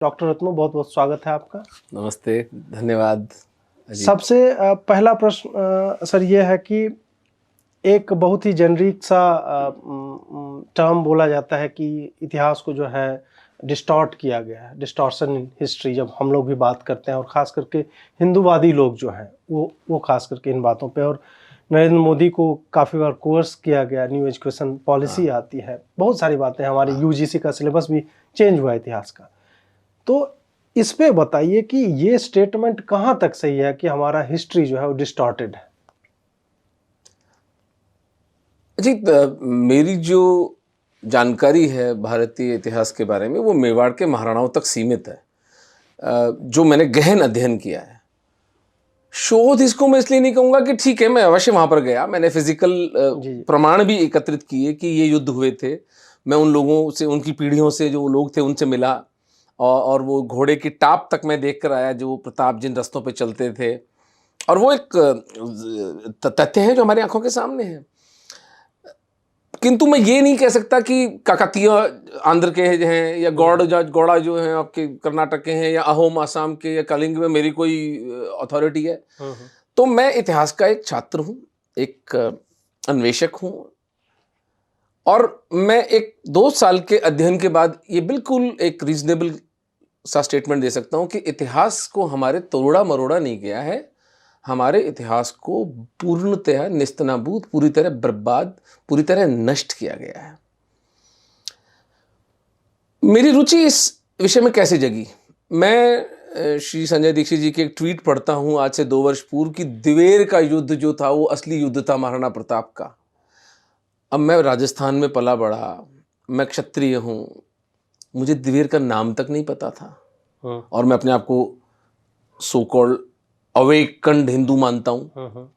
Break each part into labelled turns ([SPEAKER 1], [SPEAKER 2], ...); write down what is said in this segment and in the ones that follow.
[SPEAKER 1] Doctor Ratnu, बहुत बहुत स्वागत है आपका।
[SPEAKER 2] नमस्ते, धन्यवाद अजीत।
[SPEAKER 1] सबसे पहला प्रश्न सर ये है कि एक बहुत ही जेनरिक सा टर्म बोला जाता है कि इतिहास को जो है डिस्टॉर्ट किया गया है, डिस्टॉर्शन इन हिस्ट्री, जब हम लोग भी बात करते हैं और ख़ास करके हिंदूवादी लोग जो हैं वो खास करके इन बातों पे। और नरेंद्र मोदी को काफ़ी बार कोर्स किया गया, न्यू एजुकेशन पॉलिसी आती है, बहुत सारी बातें, हमारी यूजीसी का सिलेबस भी चेंज हुआ इतिहास का। तो इस पे बताइए कि ये स्टेटमेंट कहाँ तक सही है कि हमारा हिस्ट्री जो है वो डिस्टॉर्टेड है।
[SPEAKER 2] जी, मेरी जो जानकारी है भारतीय इतिहास के बारे में वो मेवाड़ के महाराणाओं तक सीमित है, जो मैंने गहन अध्ययन किया है। शोध इसको मैं इसलिए नहीं कहूँगा कि ठीक है, मैं अवश्य वहाँ पर गया, मैंने फिजिकल प्रमाण भी एकत्रित किए कि ये युद्ध हुए थे। मैं उन लोगों से, उनकी पीढ़ियों से जो लोग थे उनसे मिला, और वो घोड़े की टाप तक मैं देख कर आया जो प्रताप जिन रस्तों पे चलते थे, और वो एक तथ्य है जो हमारी आंखों के सामने है। किंतु मैं ये नहीं कह सकता कि काकतीय आंध्र के हैं या गौड़ा जो हैं आपके कर्नाटक के हैं या अहोम आसाम के या कलिंग में मेरी कोई अथॉरिटी है। तो मैं इतिहास का एक छात्र हूँ, एक अन्वेषक हूँ, और मैं एक 2 साल के अध्ययन के बाद ये बिल्कुल एक रीजनेबल सा स्टेटमेंट दे सकता हूँ कि इतिहास को हमारे तोड़ा मरोड़ा नहीं गया है, हमारे इतिहास को पूर्णतः निस्तनाबूद, पूरी तरह बर्बाद, पूरी तरह नष्ट किया गया है। मेरी रुचि इस विषय में कैसे जगी? मैं श्री संजय दीक्षित जी के एक ट्वीट पढ़ता हूँ आज से 2 वर्ष पूर्व कि दिवेर का युद्ध जो था वो असली युद्ध था महाराणा प्रताप का। अब मैं राजस्थान में पला बड़ा, मैं क्षत्रिय हूँ, मुझे दिवेर का नाम तक नहीं पता था, और मैं अपने आप को सो कॉल्ड अवेकन्ड हिंदू मानता हूँ।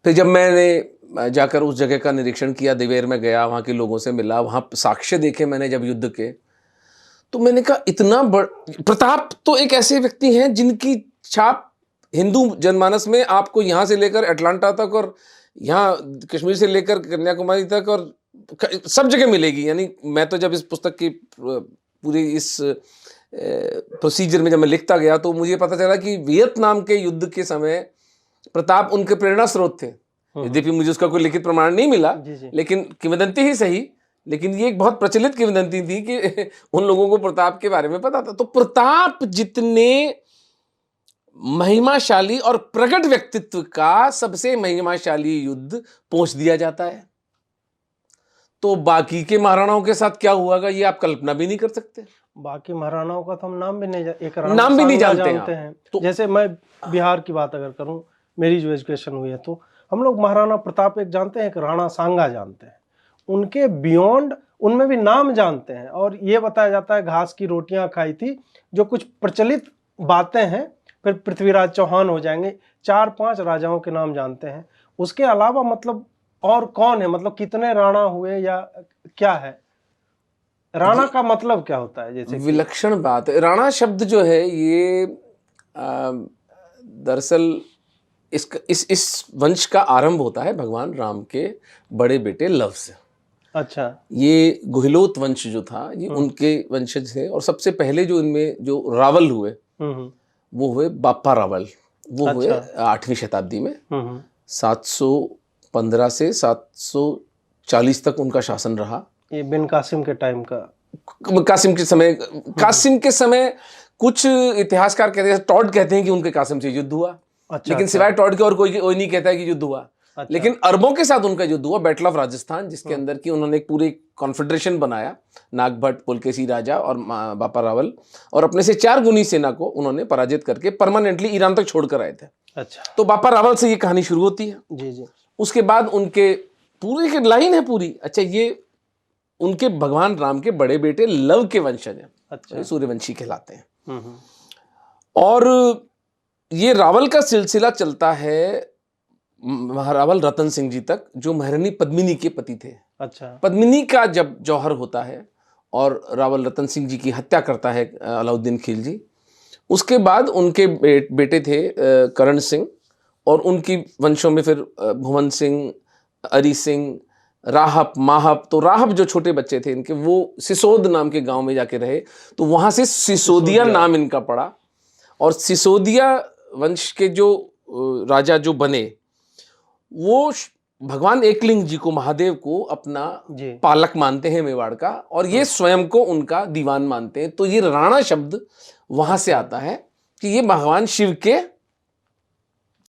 [SPEAKER 2] फिर जब मैंने जाकर उस जगह का निरीक्षण किया, दिवेर में गया, वहाँ के लोगों से मिला, वहाँ साक्ष्य देखे मैंने जब युद्ध के, तो मैंने कहा इतना प्रताप तो एक ऐसे व्यक्ति हैं जिनकी छाप हिंदू जनमानस में आपको यहाँ से लेकर अटलांटा तक और यहाँ कश्मीर से लेकर कन्याकुमारी तक और सब जगह मिलेगी। यानी मैं तो जब इस पुस्तक की पूरी इस प्रोसीजर में जब मैं लिखता गया तो मुझे पता चला कि वियतनाम के युद्ध के समय प्रताप उनके प्रेरणा स्रोत थे। यद्यपि मुझे उसका कोई लिखित प्रमाण नहीं मिला, लेकिन किंवदंती ही सही, लेकिन ये एक बहुत प्रचलित किंवदंती थी कि उन लोगों को प्रताप के बारे में पता था। तो प्रताप जितने महिमाशाली और प्रकट व्यक्तित्व का सबसे महिमाशाली युद्ध पहुंच दिया जाता है, तो बाकी के महाराणाओं के साथ क्या हुआ ये आप कल्पना भी नहीं कर सकते।
[SPEAKER 1] बाकी महाराणाओं का तो हम नाम भी नहीं जानते हैं। तो जैसे मैं बिहार की बात अगर करूं, मेरी जो एजुकेशन हुई है, तो हम लोग महाराणा प्रताप एक जानते हैं, एक राणा सांगा जानते हैं, उनके बियॉन्ड उनमें भी नाम जानते हैं। और ये बताया जाता है घास की रोटियां खाई थी, जो कुछ प्रचलित बातें हैं। फिर पृथ्वीराज चौहान हो जाएंगे, 4-5 राजाओं के नाम जानते हैं। उसके अलावा मतलब और कौन है, मतलब कितने राणा हुए या क्या है, राणा का मतलब क्या होता है? जैसे
[SPEAKER 2] विलक्षण बात है। राणा शब्द जो है ये दरअसल इस वंश का आरंभ होता है भगवान राम के बड़े बेटे लव से।
[SPEAKER 1] अच्छा, ये
[SPEAKER 2] गुहिलोत वंश जो था ये उनके वंशज थे, और सबसे पहले जो इनमें जो रावल हुए वो हुए बाप्पा रावल। वो हुए 8वीं शताब्दी में। 715 से 740 तक उनका शासन रहा।
[SPEAKER 1] ये बिन कासिम के टाइम का,
[SPEAKER 2] कासिम के समय कुछ इतिहासकार कहते हैं, टॉड कहते हैं कि उनके कासिम से युद्ध हुआ। लेकिन सिवाय टॉड के और कोई नहीं कहता है कि युद्ध हुआ। लेकिन अरबों के साथ उनका युद्ध हुआ, बैटल ऑफ राजस्थान, जिसके अंदर की उन्होंने एक पूरी कॉन्फेडरेशन बनाया, नागभट्ट, पुलकेशी राजा और बापा रावल, और अपने से 4 गुनी सेना को उन्होंने पराजित करके परमानेंटली ईरान तक छोड़कर आए थे।
[SPEAKER 1] अच्छा,
[SPEAKER 2] तो बापा रावल से ये कहानी शुरू होती है।
[SPEAKER 1] जी।
[SPEAKER 2] उसके बाद उनके पूरी की लाइन है पूरी। अच्छा, ये उनके भगवान राम के बड़े बेटे लव के वंशज हैं। अच्छा, सूर्यवंशी कहलाते हैं। और ये रावल का सिलसिला चलता है महारावल रतन सिंह जी तक, जो महारानी पद्मिनी के पति थे। अच्छा, पद्मिनी का जब जौहर होता है और रावल रतन सिंह जी की हत्या करता है अलाउद्दीन खिलजी, उसके बाद उनके बेटे थे करण सिंह, और उनकी वंशों में फिर भुवन सिंह, अरी सिंह, राहप माहप, तो राहप जो छोटे बच्चे थे इनके, वो सिसोद नाम के गांव में जाके रहे, तो वहां से सिसोदिया नाम इनका पड़ा। और सिसोदिया वंश के जो राजा जो बने, वो भगवान एकलिंग जी को, महादेव को अपना पालक मानते हैं मेवाड़ का, और ये स्वयं को उनका दीवान मानते हैं। तो ये राणा शब्द वहां से आता है कि ये भगवान शिव के